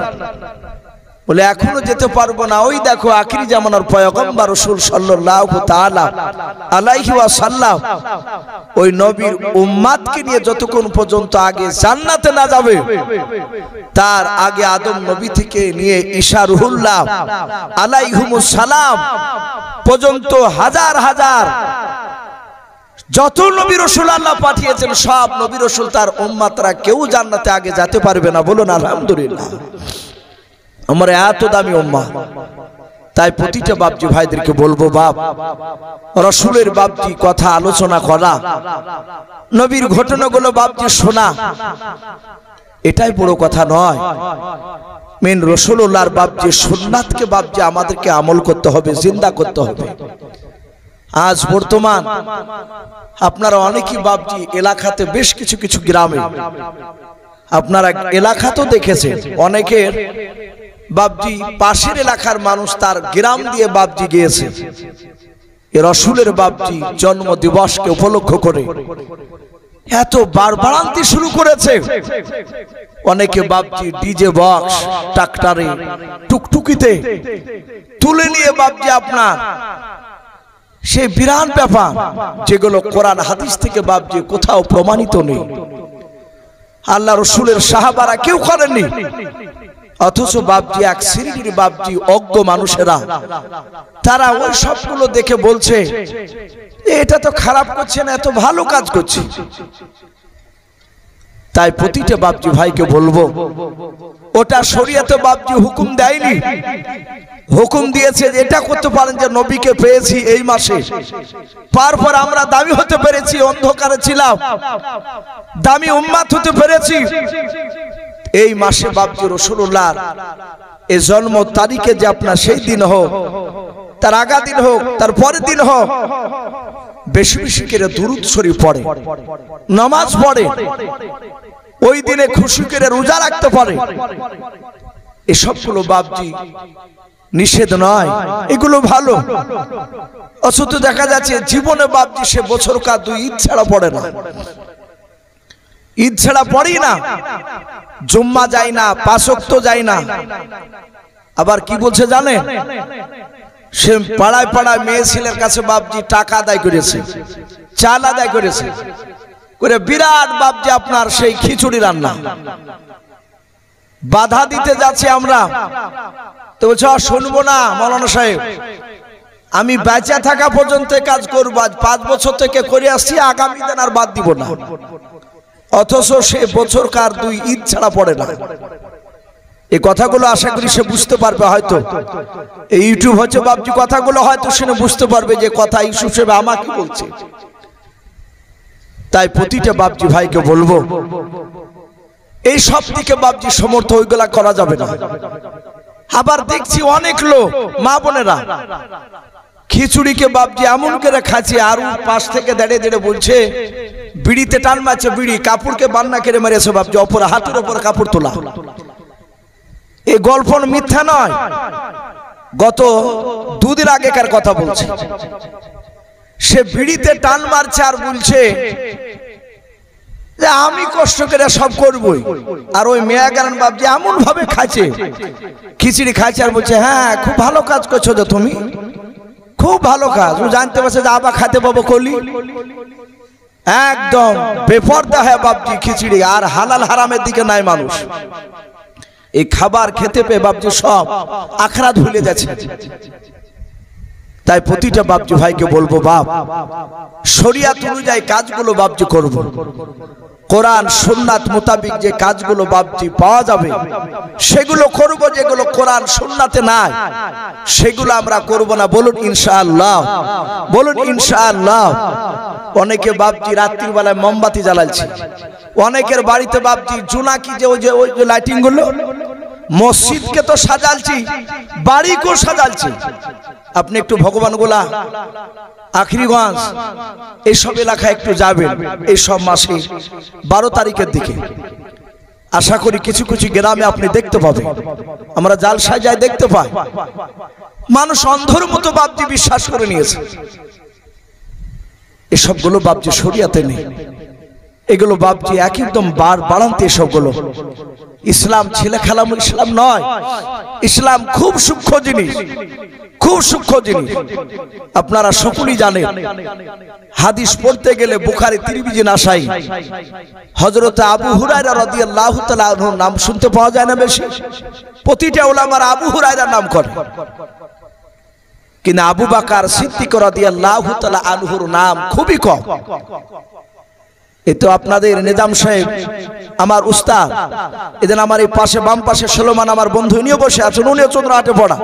বলে এখনো যেতে পারবো না। ওই দেখো আখিরি জামানার পয়গম্বর রাসূল সাল্লাল্লাহু তাআলা আলাইহি ওয়াসাল্লাম ওই নবীর উম্মতকে নিয়ে যতক্ষণ পর্যন্ত আগে জান্নাতে না যাবে, তার আগে আদম নবী থেকে নিয়ে ঈসা রুহুল্লাহ আলাইহিমুস সালাম পর্যন্ত হাজার হাজার যত নবী রাসূল আল্লাহ পাঠিয়েছেন, সব নবী রাসূল তার উম্মতরা কেউ জান্নাতে আগে যেতে পারবে না। বলুন আলহামদুলিল্লাহ। আমরা এত দামি উম্মাহ। তাই প্রতিটা বাপজি ভাইদেরকে বলবো, বাপ রাসূলের বাপজি কথা আলোচনা করা, নবীর ঘটনাগুলো বাপজি শোনা, এটাই বড় কথা নয়। মেন রাসূলুল্লাহর বাপজি সুন্নাতকে বাপজি আমাদেরকে আমল করতে হবে, জিন্দা করতে হবে। আজ বর্তমান আপনারা অনেকেই বাপজি এলাকাতে বেশ কিছু কিছু গ্রামে আপনারা এলাকাতেও দেখেছেন, অনেকের বাপজি পাশের এলাকার মানুষ তার গ্রাম দিয়ে বাপজি গিয়েছে রাসূলের বাপজি জন্ম দিবসকে উপলক্ষ করে এত বাড়বাড়ান্তি শুরু করেছে। অনেকে বাপজি ডিজে বক্স, ট্রাক্টরে, টুকটুকিতে তুলে নিয়ে বাপজি আপনার সেই বিরান ব্যাপার যেগুলো কোরআন হাদিস থেকে বাপজি কোথাও প্রমাণিত নেই। আল্লাহ রাসূলের সাহাবারা কেউ করেননি। অথচ বাপজি এক শ্রেণীর বাপজি অজ্ঞ মানুষেরা তারা ওই সবগুলো দেখে বলছে এটা তো খারাপ করছে না, এত ভালো কাজ করছে। তাই প্রতিটা বাপজি ভাইকে বলবো, ওটা শরীয়তে বাপজি হুকুম দেয়নি। হুকুম দিয়েছে যে এটা করতে পারেন যে নবীকে পেয়েছি এই মাসে, তারপর আমরা দামি হতে পেরেছি, অন্ধকারে ছিলাম, দামি উম্মত হতে পেরেছি। এই মাসে বাপজি রাসূলুল্লাহ এই জন্ম তারিখে যে আপনার সেই দিন হোক, তার আগা দিন হোক, তার পরের দিন হোক, বেশি বেশি করে দুরূদ শরীফ পড়ে, নামাজ পড়ে, ওই দিনে খুশি করে রোজা রাখতে পারে, এসবগুলো বাপজি নিষেধ নয়, এগুলো ভালো। অথচ দেখা যাচ্ছে জীবনে বাপজি সে বছর কার 2 ঈদ ছাড়া পড়ে না, ঈদ ছাড়া পড়ি না, জুম্মা যায় না, 5 ওয়াক্ত যায় না। আবার কি বলছে জানেন, সে পাড়ায় পাড়ায় মেয়ে ছেলের কাছে বাপজি টাকা আদায় করেছে, চাল আদায় করেছে, করে বিরাট বাপজি আপনার সেই খিচুড়ি রান্না। বাধা দিতে যাচ্ছে আমরা, তো বলছে শুনবো না মৌলানা সাহেব, আমি বেঁচে থাকা পর্যন্ত কাজ করবো, আজ 5 বছর থেকে করে আসছি, আগামী দিন আর বাদ দিব না। অথচ সে বছর কার 2 ঈদ ছাড়া পড়ে না। এই কথাগুলো আশা করি সে বুঝতে পারবে, হয়তো এই ইউটিউব হচ্ছে বাপজি, কথাগুলো হয়তো শুনে বুঝতে পারবে যে কথা ইস্যু হিসেবে আমাকে বলছে। তাই প্রতিটা বাপজি ভাইকে বলবো, এই সব দিকে বাপজি সমর্থ ওইগুলা করা যাবে না। আবার দেখছি অনেক লোক মা বোনেরা খিচুড়িকে বাপজি এমন করে খাচ্ছে, আর পাশ থেকে দাঁড়িয়ে দাঁড়িয়ে বলছে বিড়িতে টান মারছে, বিড়ি কাপড়কে বান্না করে মেরেছে বাপজি, অপর হাতের উপর কাপড় তোলা। এই গল্প মিথ্যা নয়, গত 2 দিন আগেকার কথা বলছে। সে বিড়িতে টান মারছে আর বলছে যে আমি কষ্ট করে সব করবই, আর ওই মেয়া গান বাপজি এমন ভাবে খাচ্ছে, খিচুড়ি খাচ্ছে আর বলছে হ্যাঁ খুব ভালো কাজ করছো তো তুমি, খুব ভালো কাজ। ও জানতে পারছে যে আবার খাতে পাবো কলি, একদম বেপরদা হয় বাপজি খিচুড়ি, আর হালাল হারামের দিকে নাই মানুষ। এই খাবার খেতে পেয়ে বাপজি সব আখরাত ভুলে যাচ্ছে। তাই প্রতিটা বাপজি ভাইকে বলবো, বাপ শরিয়াত অনুযায়ী কাজগুলো বাপজি করব, কোরআন সুন্নাত মোতাবিক যে কাজগুলো বাপজি পাওয়া যাবে সেগুলো করব, যেগুলো কোরআন সুন্নাতে নাই সেগুলো আমরা করব না। বলুন ইনশাআল্লাহ, বলুন ইনশাআল্লাহ। অনেকে বাপজি রাত্রির বেলায় মোমবাতি জ্বালাচ্ছে, অনেকের বাড়িতে বাপজি জোনাকি যে ওই যে লাইটিং গুলো, মসজিদকে তো সাজালছি, বাড়িকেও সাজালছি। আপনি একটু ভগবান গোলা আখরিগঞ্জ এইসব এলাকায় একটু যাবেন, এইসব মাসে 12 তারিখের দিকে আশা করি কিছু কিছু গ্রামে আপনি দেখতে পাবেন। আমরা জালসায় যাই দেখতে পাই, মানুষ অন্ধের মতো বাপজি বিশ্বাস করে নিয়েছে। এসবগুলো বাপজি শরিয়াতে নেই, এগুলো বাপজি একদম বাড়ান্তি। এসবগুলো ইসলাম ছেলে খেলাম ইসলাম নয়, ইসলাম খুব সূক্ষ্ম জিনিস, খুব সূক্ষ্ম জিনিস। আপনারা সকলেই জানেন, হাদিস পড়তে গেলে বুখারী তিরমিজি নাসাই হযরত আবু হুরায়রা রাদিয়াল্লাহু তাআলা আনহুর নাম শুনতে পাওয়া যায় না বেশি? প্রতিটা উলামারা আবু হুরায়রার নাম করে, কিন্তু আবু বকর সিদ্দিক রাদিয়াল্লাহু তাআলা আনহুর নাম খুবই কম। এই তো আপনাদের নিজাম সাহেব আমার উস্তাদ, এদিন আমার এই পাশে বাম পাশে সুলেমান আমার বন্ধু, উনিও বসে আছেন, উনিও চন্দ্রহাটে পড়া।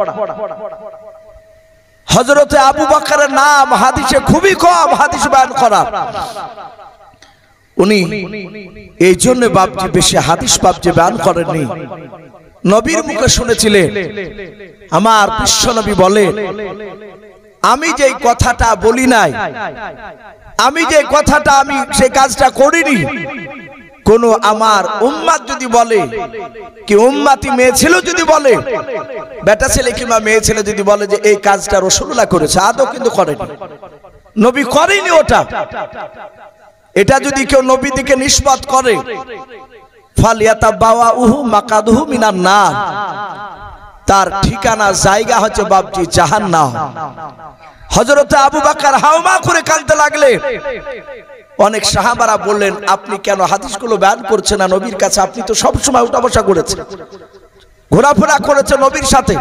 হযরতে আবু বকরের নাম হাদিসে খুবই কম, হাদিস বয়ান করা। উনি এই জন্য বাপজি বেশি হাদিস বাপজি বয়ান করেননি। নবীর মুখে শুনেছিলেন, আমার বিশ্ব নবী বলে, আমি যে কথাটা বলি নাই, আমি যে কথাটা আমি সেই কাজটা করিনি, কোন আমার উম্মাত যদি বলে, কি উম্মাতি মেয়ে ছিল যদি বলে, বেটা ছেলে কিংবা মেয়ে ছেলে যদি বলে যে এই কাজটা রাসূলুল্লাহ করেছে, আদৌ কিন্তু করেনি, নবী করেনি ওটা। এটা যদি কেউ নবী দিকে নিসবত করে, ফালিয়াতাবাওয়াহু মাকাদুহু মিনান নার, তার ঠিকানা জায়গা হচ্ছে বাপজি জাহান্নাম। হযরত আবু বকর হাওমা করে কাঁদতে লাগলে অনেক সাহাবারা বললেন, আপনি কেন হাদিসগুলো বয়ান করছেন না নবীর কাছে? আপনি তো সব সময় উঠা বসা করেছেন, ঘোরাফেরা করেছেন নবীর সাথে।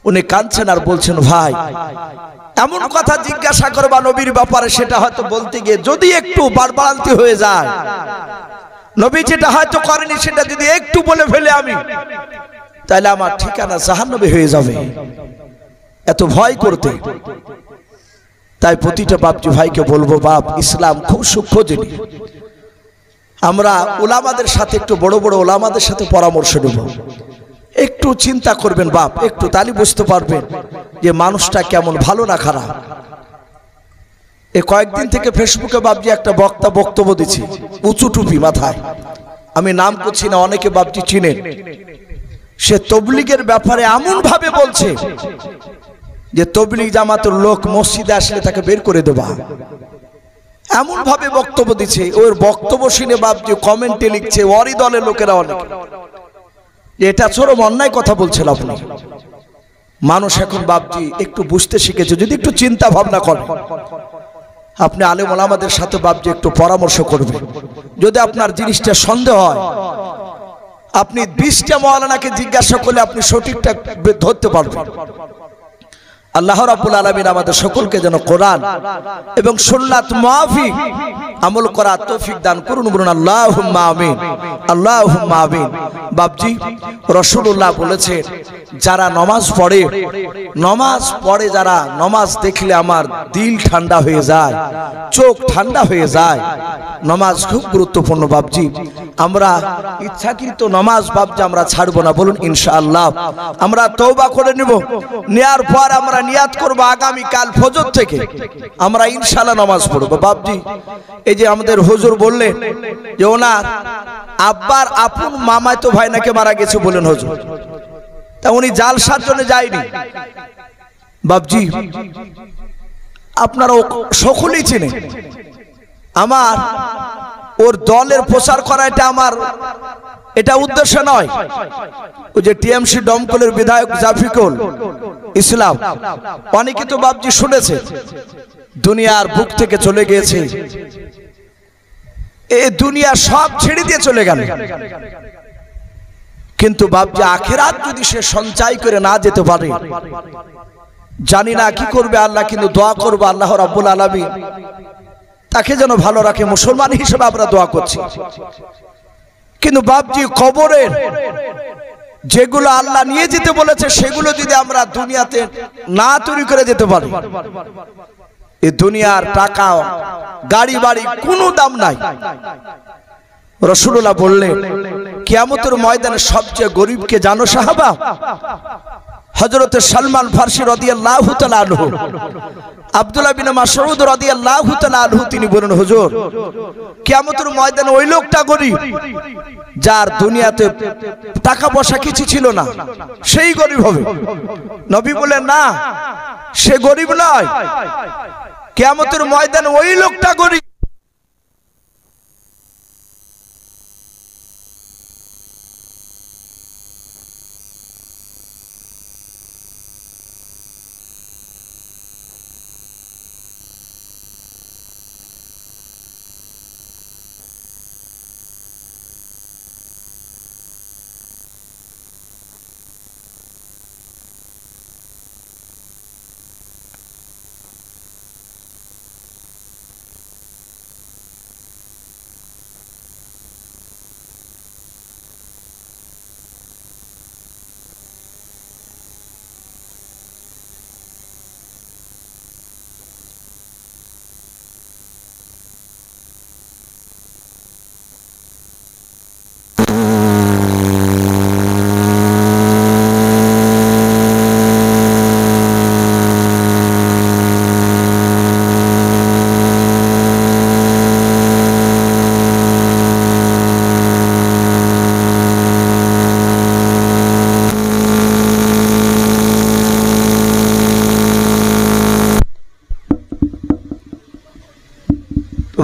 উনি কাঁদছেন আর বলছেন, ভাই এমন কথা জিজ্ঞাসা করবা নবীর ব্যাপারে, সেটা হয়তো বলতে গিয়ে যদি একটু বাড়বাড়ান্তি হয়ে যায়, নবী যেটা হয়তো করেনি সেটা যদি একটু বলে ফেলে আমি, তাহলে আমার ঠিকানা জাহান্নামে হয়ে যাবে। এত ভয় করতে। তাই প্রতিটা বাপজি ভাইকে বলবো, বাপ ইসলাম খুব সূক্ষ্ম জিনিস। আমরা উলামাদের সাথে, একটু বড় বড় উলামাদের সাথে পরামর্শ নেব, একটু চিন্তা করবেন বাপ, একটু তাহলে বুঝতে পারবেন যে মানুষটা কেমন, ভালো না খারাপ। এই কয়েকদিন থেকে ফেসবুকে বাপজি একটা বক্তা বক্তব্য দিচ্ছে, উঁচু টুপি মাথায়, আমি নাম করছি না, অনেকে বাপজি চিনেন, সে তবলিগের ব্যাপারে এমন ভাবে বলছে যে তবলিগ জামাতের লোক মসজিদে আসলে তাকে বের করে দেবা, এমন ভাবে বক্তব্য দিচ্ছে। ওর বক্তব্য শুনে বাপজি কমেন্টে লিখছে ওরই দলের লোকেরা অনেক, এটা চরম অন্যায় কথা বলছেন আপনি। মানুষ এখন বাপজি একটু বুঝতে শিখেছে, যদি একটু চিন্তা ভাবনা করে। আপনি আলেম ওলামাদের সাথে বাপজি একটু পরামর্শ করবেন। যদি আপনার জিনিসটা সন্দেহ হয়, আপনি 20টা মাওলানাকে জিজ্ঞাসা করলে আপনি সঠিকটা ধরতে পারবেন। আল্লাহ রাব্বুল আলামিন আমাদের সকলকে যেন কোরআন এবং সুন্নাত মুআফিক আমল করার তৌফিক দান করুন, বলুন আল্লাহুম্মা আমিন, আল্লাহুম্মা আমিন। বাপজি রাসূলুল্লাহ বলেছেন, যারা নামাজ পড়ে যারা, নামাজ দেখলে আমার দিল ঠান্ডা হয়ে যায়, চোখ ঠান্ডা হয়ে যায়। নামাজ খুব গুরুত্বপূর্ণ বাপজি। আমরা ইচ্ছাকৃত নামাজ বাপজি আমরা ছাড়বো না, বলুন ইনশাআল্লাহ। আমরা তওবা করে নিব, নেয়ার পর আমরা নিয়াত করব আগামী কাল ফজর থেকে আমরা ইনশাআল্লাহ নামাজ পড়ব। বাপজি এই যে আমাদের হুজুর বললেন যে ওনার আব্বার আপন মামাতো ভাই নাকি মারা গেছে, বলেন হুজুর, তা উনি জালসার জন্য যায়নি। বাপজি আপনারা সকলেই চেনেন, আমার ওর দলের প্রচার করা এটা উদ্দেশ্য নয়। ওই যে টিএমসি দমকলের বিধায়ক জাফিকুল ইসলাম, অনেকে তো বাপজি শুনেছে দুনিয়ার বুক থেকে চলে গিয়েছে, এই দুনিয়া সব ছেড়ে দিয়ে চলে গেল। কিন্তু বাপজি আখিরাত যদি সে সঞ্চয় করে না যেতে পারে, জানি না কি করবে আল্লাহ, কিন্তু দোয়া করবো আল্লাহ রাব্বুল আলামিন তাকে যেন ভালো রাখে। মুসলমান হিসেবে আমরা দোয়া করছি। কিন্তু বাপজি কবরের যেগুলো আল্লাহ নিয়ে যেতে বলেছে, সেগুলো যদি আমরা দুনিয়াতে না তৈরি করে যেতে পারি, এই দুনিয়ার টাকা গাড়ি বাড়ি কোনো দাম নাই। রাসূলুল্লাহ বললেন, কিয়ামতের ময়দানে সবচেয়ে গরিবকে জানো সাহাবা? হযরত সালমান ফারসি রাদিয়াল্লাহু তাআলা আনহু, আব্দুল্লাহ বিন মাসউদ রাদিয়াল্লাহু তাআলা আনহু, তিনি বলেন, হুজুর কিয়ামতের ময়দানে ওই লোকটা গরিব যার দুনিয়াতে টাকা পয়সা কিছু ছিল না, সেই গরিব হবে। নবী বলেন, না, সে গরিব নয়, কিয়ামতের ময়দানে ওই লোকটা গরিব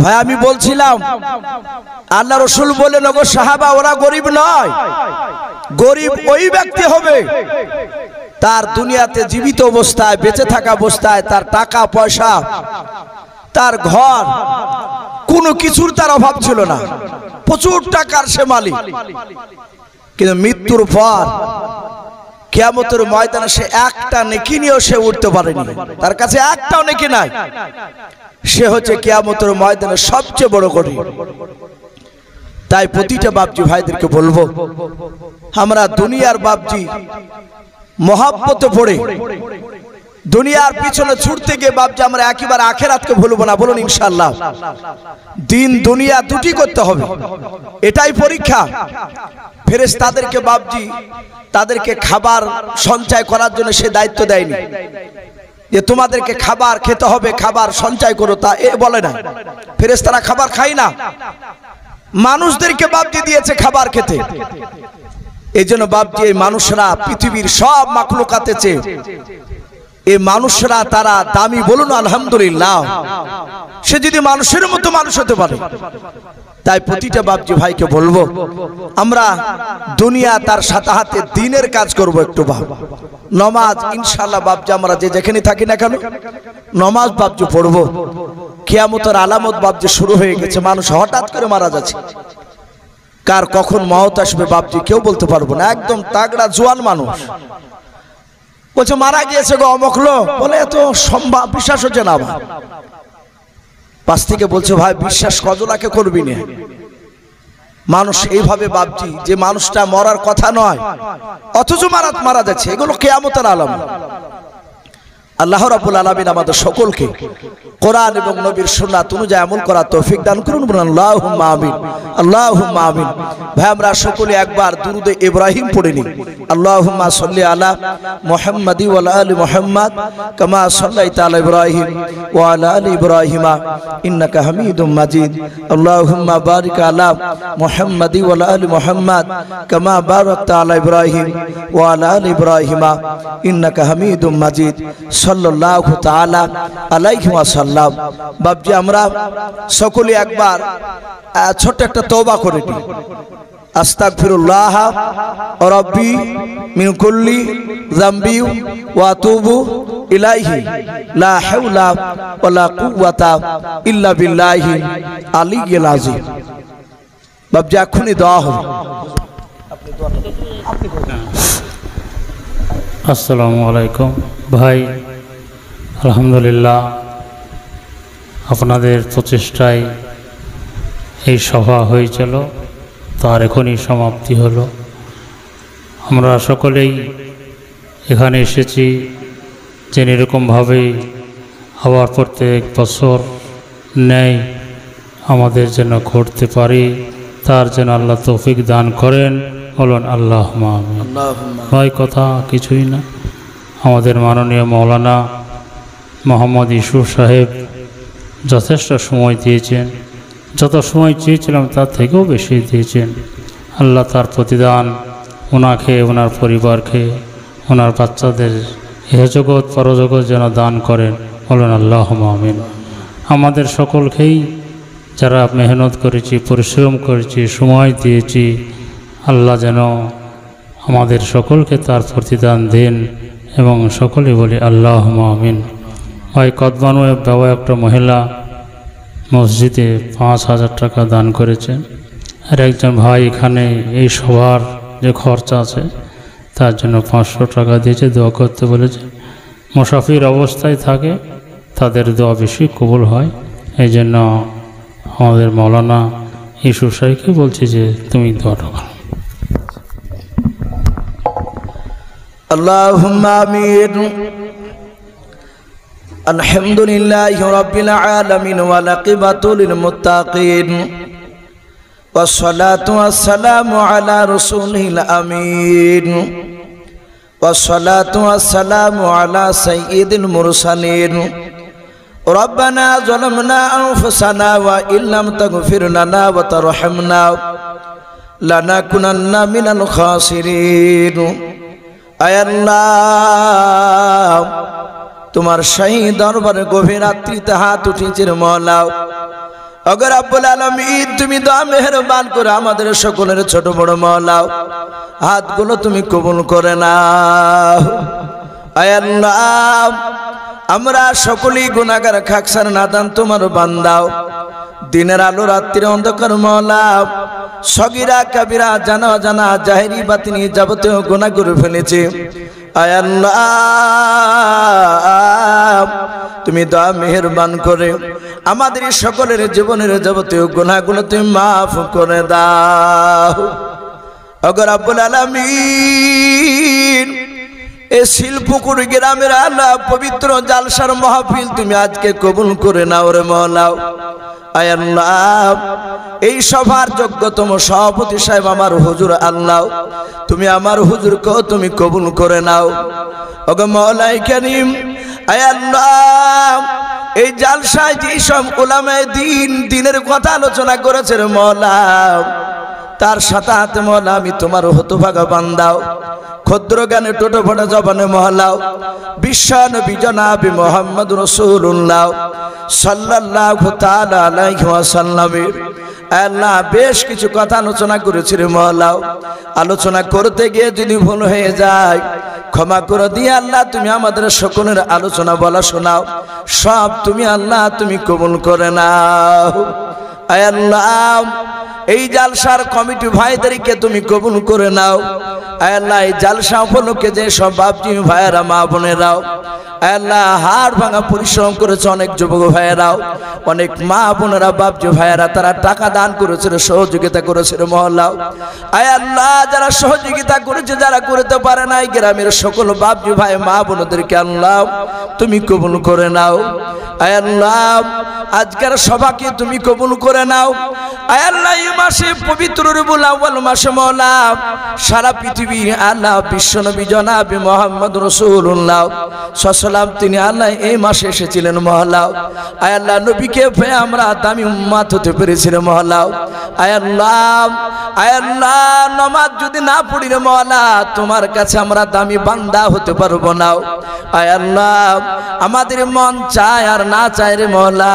ভাই। আমি বলছিলাম আল্লাহ রাসূল বলেন, ওগো সাহাবা, ওরা গরিব নয়, গরিব ওই ব্যক্তি হবে তার দুনিয়াতে জীবিত অবস্থায়, বেঁচে থাকা অবস্থায় তার টাকা পয়সা, তার ঘর, কোনো কিছুর তার অভাব ছিল না, প্রচুর টাকার সে মালিক। কিন্তু মৃত্যুর পর কিয়ামতের ময়দানে সে একটা নেকি নিয়েও সে উঠতে পারেনি, তার কাছে একটাও নেকি নাই। সে হচ্ছে কিয়ামতের ময়দানে সবচেয়ে বড় গরিব। তাই প্রতিটা বাপজি ভাইদেরকে বলবো, আমরা দুনিয়ার বাপজি মহাব্বতে পড়ে দুনিয়ার পিছনে ছুটতে গিয়ে বাপজি আমরা একেবারে আখিরাতকে ভুলবো না, বলুন ইনশাআল্লাহ। দিন দুনিয়া দুটি করতে হবে, এটাই পরীক্ষা। ফেরেশতাদেরকে বাপজি তাদেরকে খাবার সঞ্চয় করার জন্য সে দায়িত্ব দেয়নি যে তোমাদেরকে খাবার খেতে হবে, খাবার সঞ্চয় করো, তা এ বলে না। ফেরেশতারা খাবার খায় না, মানুষদেরকে বাপজি দিয়েছে খাবার খেতে। এই জন্য বাপজি এই মানুষরা পৃথিবীর সব মাখলুকাতে চেয়ে এই মানুষরা তারা দামি, বলুন আলহামদুলিল্লাহ। সে যদি মানুষের মতো মানুষ হতে পারে, তাই প্রতিটা বাপজি ভাইকে বলবো আমরা দুনিয়া তার সাথে হাতে দিনের কাজ করব। একটু বাপ নমাজ ইনশাআল্লাহ বাপজি আমরা যে যেখানে থাকি না কেন নমাজ বাপজি পড়বো। কিয়ামতের আলামত বাপজি শুরু হয়ে গেছে। মানুষ হঠাৎ করে মারা যাচ্ছে, কার কখন মওত আসবে বাপজি কেউ বলতে পারবো না। একদম তাগড়া জোয়ান মানুষ বলছে মারা গিয়েছে গো অমুক লোক, বলে এত সম্ভব বিশ্বাস হচ্ছে না। পাশ থেকে বলছে ভাই বিশ্বাস কজলাকে করবি না। মানুষ এইভাবে বাপজি যে মানুষটা মরার কথা নয় অথচ মারা যাচ্ছে, এগুলো কিয়ামতের আলামত। আল্লাহ রাব্বুল আলামিন আমাদের সকলকে কোরআন এবং নবীর সুন্নাত অনুযায়ী আমল করার তৌফিক দান করুন। আল্লাহুম্মা আমিন, আল্লাহুম্মা আমিন। ভাই আমরা সকলে একবার দুরুদে ইব্রাহিম পড়ে নিই। আল্লাহুম্মা সাল্লি আলা মুহাম্মাদি ওয়া আলি মুহাম্মাদ কামা সাল্লাইতা আলা ইব্রাহিম ওয়া আলা আলি ইব্রাহিম ইন্নাকা হামিদুম মাজিদ। আল্লাহুম্মা বারিক আলা মুহাম্মাদি ওয়া আলি মুহাম্মাদ কামা বারাকতা আলা ইব্রাহিম ওয়া আলা আলি ইব্রাহিম ইন্নাকা হামিদুম মাজিদ সাল্লাল্লাহু তাআলা আলাইহি ওয়াসাল্লাম। বাপজি আমরা সকলে একবার ছোট একটা তওবা করে নিই। আস্তাগফিরুল্লাহ রাব্বি মিন কুল্লি যামবি ওয়া আতুবু ইলাইহি লা হাওলা ওয়ালা কুওয়াতা ইল্লা বিল্লাহি আলিয়্যিল আযীম। বাপজি এখনই দোয়া হবে। আসসালামু আলাইকুম ভাই, আলহামদুলিল্লাহ আপনাদের প্রচেষ্টায় এই সভা হয়েছিল, তার এখনই সমাপ্তি হলো। আমরা সকলেই এখানে এসেছি যে এরকমভাবে আবার প্রত্যেক বছর ন্যায় আমাদের যেন করতে পারি, তার যেন আল্লাহ তৌফিক দান করেন। বলুন আল্লাহুম্মা আমিন। ভাই কথা কিছুই না, আমাদের মাননীয় মৌলানা মোহাম্মদ ইউসুফ সাহেব যথেষ্ট সময় দিয়েছেন, যত সময় চেয়েছিলাম তার থেকেও বেশি দিয়েছেন। আল্লাহ তার প্রতিদান ওনাকে, ওনার পরিবারকে, ওনার বাচ্চাদের ইহজগৎ পরজগৎ যেন দান করেন। বলুন আল্লাহুম্মা আমিন। আমাদের সকলকেই যারা মেহনত করেছি, পরিশ্রম করেছি, সময় দিয়েছি, আল্লাহ যেন আমাদের সকলকে তার প্রতিদান দেন এবং সকলে বলি আল্লাহুম্মা আমিন। ভাই কদবানু বাবা একটা মহিলা মসজিদে 5,000 টাকা দান করেছেন, আর একজন ভাই এখানে এই সভার যে খরচা আছে তার জন্য 500 টাকা দিয়েছে, দোয়া করতে বলেছে। মুসাফির অবস্থায় থাকে তাদের দোয়া বেশি কবুল হয়, এই জন্য আমাদের মৌলানা ইউসুফ সাহেবকে বলছি যে তুমি দোয়াটা করো। আল্লাহুম্মা আমিন। আলহামদুলিল্লাহি রাব্বিল আলামিন ওয়াল আকিবাতু লিল মুত্তাকিন ওয়াস সালাতু ওয়াস সালামু আলা রাসূলিল আমিন ওয়াস সালাতু ওয়াস সালামু আলা সাইয়্যিদিল মুরসালিন। রব্বানা যালামনা আনফুসানা ওয়া ইল্লাম তাগফির লানা ওয়া তারহামনা লানাকুনান্না মিনাল খাসিরিন। আয় আল্লাহ, তোমার শাহী দরবারে গভীর রাত্রিতে হাত উঠিয়েছে মওলা। ওগো রব্বুল আলামিন, তুমি দয়া মেহেরবান করে আমাদের সকলের ছোট বড় মওলা হাতগুলো তুমি কবুল করে নাও। আয় আল্লাহ, আমরা সকলেই গুনাহগার, খাকসার, নাদান তোমার বান্দাও। দিনের আলো রাত্রির অন্ধকার মওলা, সগীরা কাবিরা, জানা জানা, জাহেরি বাতিনি যাবতীয় গুনাহ করে ফেলেছে। আয় আল্লাহ, তুমি দয়া মেহেরবান করে আমাদের সকলের জীবনের যাবতীয় গুনাহগুলো তুমি মাফ করে দাও। ওগো রব্বুল আলামিন, এই শিলপুকুর গ্রামের আল্লাহ পবিত্র জালসার মাহফিল তুমি আজকে কবুল করে নাও রে মওলা। আয় আল্লাহ, এই সভার যোগ্যতম সভাপতি সাহেব আমার হুজুর আল্লাহ, তুমি আমার হুজুরকেও তুমি কবুল করে নাও। ওগো মওলাই কারীম, আয় আল্লাহ, এই জালসায় যেসব উলামায়ে দিনের কথা আলোচনা করেছেন মওলা, তার সাথে মওলা আমি তোমার হতভাগা বান্দাও, ক্ষুদ্র জ্ঞানে টোটো ফোটা জবানে মহলাও, বিশ্বনবী জনাবে মুহাম্মদ রাসূলুল্লাহ সাল্লাল্লাহু তাআলা আলাইহি ওয়াসাল্লামের আল্লাহ বেশ কিছু কথা আলোচনা করেছিল মওলাও। আলোচনা করতে গিয়ে যদি ভুল হয়ে যায় ক্ষমা করে দিয়ে আল্লাহ তুমি আমাদের সকলের আলোচনা বলা শোনাও, সব তুমি আল্লাহ তুমি কবুল করে নাও। আয় আল্লাহ এই জালসার কমিটি ভাইদেরকে তুমি কবুল করে নাও। আয় আল্লাহ এই জালসা উপলক্ষে যে সব বাপজি ভাইয়েরা মা বোনেরাও আয় আল্লাহ হাড় ভাঙা পরিশ্রম করেছে, অনেক যুবক ভাইয়েরাও অনেক মা বোনেরা বাপজি ভাইয়েরা তারা টাকা দান করেছিল, সহযোগিতা করেছিল মহল্লাও। আয় আল্লাহ যারা সহযোগিতা করেছে, যারা করতে পারে নাই গ্রামের সকল বাপজি ভাই মা বোনদেরকে আল্লাহ তুমি কবুল করে নাও। আয় আল্লাহ আজকের সভাকে তুমি কবুল করে নাও। আয় আল্লাহ এই মাসে পবিত্র রবিউল আউয়াল মাসে মওলা সারা পৃথিবী আল্লাহ বিশ্বনবী জনাবে মুহাম্মদ রাসূলুল্লাহ সাল্লাল্লাহু তিনি আল্লাহ এই মাসে এসেছিলেন মওলা। আয় আল্লাহ নবীকে পেয়ে আমরা দামি উম্মত হতে পেরেছিলাম মওলা। আয় আল্লাহ নামাজ যদি না পড়ি রে মওলা তোমার কাছে আমরা দামি বান্দা হতে পারবো না। আয় আল্লাহ আমাদের মন চায় আর না চায় রে মওলা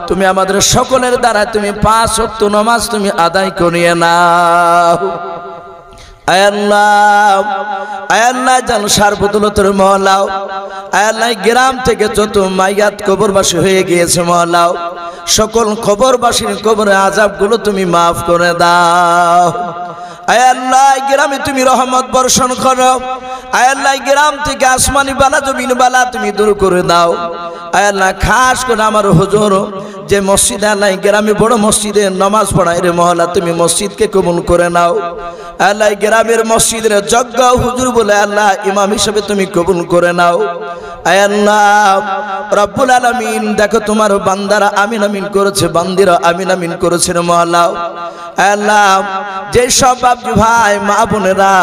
তুমি আমাদের সকলের দ্বারা তুমি 5 ওয়াক্ত নামাজ তুমি আদায় করিয়ে নাও। আয় আল্লাহ জালসার বদৌলতের মওলা আয় আল্লাহ গ্রাম থেকে যত মাইয়াত কবরবাসী হয়ে গিয়েছে মওলা সকল কবরবাসীর কবরের আযাবগুলো তুমি মাফ করে দাও। আয় আল্লাহ গ্রামে তুমি রহমত বর্ষণ করো। আয় আল্লাহ গ্রাম থেকে আসমানি বালা জমিন বালা তুমি দূর করে দাও। আয় আল্লাহ খাস করে আমার হুজুর যে মসজিদে আল্লাহ গ্রামে বড় মসজিদে নামাজ পড়ায় রে মহল্লা তুমি মসজিদকে কবুল করে নাও। আল্লাহ গ্রামের মসজিদের যজ্ঞ হুজুর বলে আল্লাহ ইমাম হিসেবে তুমি কবুল করে নাও। আয় আল্লাহ রব্বুল আলামিন দেখো তোমার বান্দারা আমিন আমিন করেছে, বান্দিরা আমিন আমিন করেছে রে মহল্লা। আল্লাহ যে সব বাপজি ভাই মা বোনেরা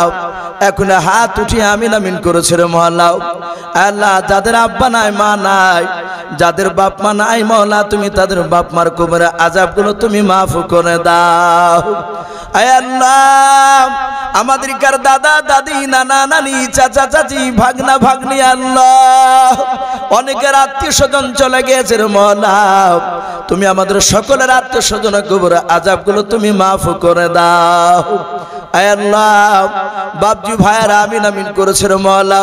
এখন হাত উঠিয়ে আমিন আমিন করেছে রে মহল্লা। আল্লাহ যাদের আব্বা নাই মা নাই, যাদের বাপ মা নাই মওলা তুমি তাদের বাপ মার কবরের আযাবগুলো তুমি মাফ করে দাও। আয় আল্লাহ আমাদের কার দাদা দাদি নানা নানি চাচা চাচি ভাগনা ভাগ্নি আল্লাহ অনেকের আত্মীয় স্বজন চলে গেছে রে মওলা তুমি আমাদের সকলের আত্মীয় স্বজনের কবরের আযাবগুলো তুমি মাফ করে দাও। আয় আল্লাহ বাপজি ভাইয়েরা আমিন আমিন করেছে রে মওলা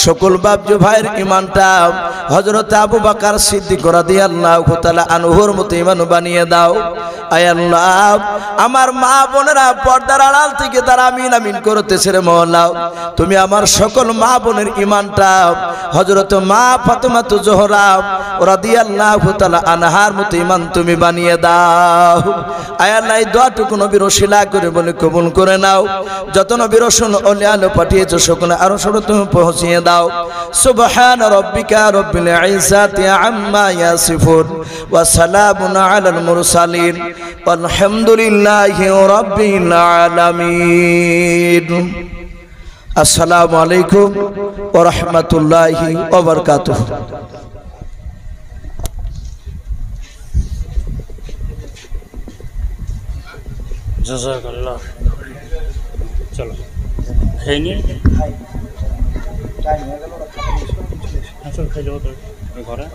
সকল বাপজি ভাইয়ের ঈমানটা হযরত আবু বকর সিদ্দিক রাদিয়াল্লাহু তাআলা আনহুর মতো ঈমান বানিয়ে দাও। আয় আল্লাহ আমার মা বোনেরা পর্দার আড়াল থেকে তারা আমিন আমিন করতেছে রে মওলা তুমি আমার সকল মা বোনের ঈমানটা হযরত মা ফাতেমা জোহরা রাদিয়াল্লাহু তাআলা আনহার মতো ঈমান তুমি বানিয়ে দাও। আয় আল্লাহ এই দোয়াটুকু নবীর ওসিলা করে বলে কবুল করে নাও। যত নবীর রাসূল ওলি আলো পাঠিয়েছো সকলে আরো সব তুমি পৌঁছিয়ে দাও। সুবহান রাব্বিকা রাব্বিল ইজ্জাতি আম্মা ইয়াসিফুন ওয়া সালামুন আলাল মুরসালিন আলহামদুলিল্লাহি রাব্বিল আলামিন। আসসালামু আলাইকুম ওয়া রাহমাতুল্লাহি ওয়া বারাকাতুহু। জাযাকাল্লাহ। চলো খাইনি টাইম হয়ে গেল, খাই যাবো তো ঘরে।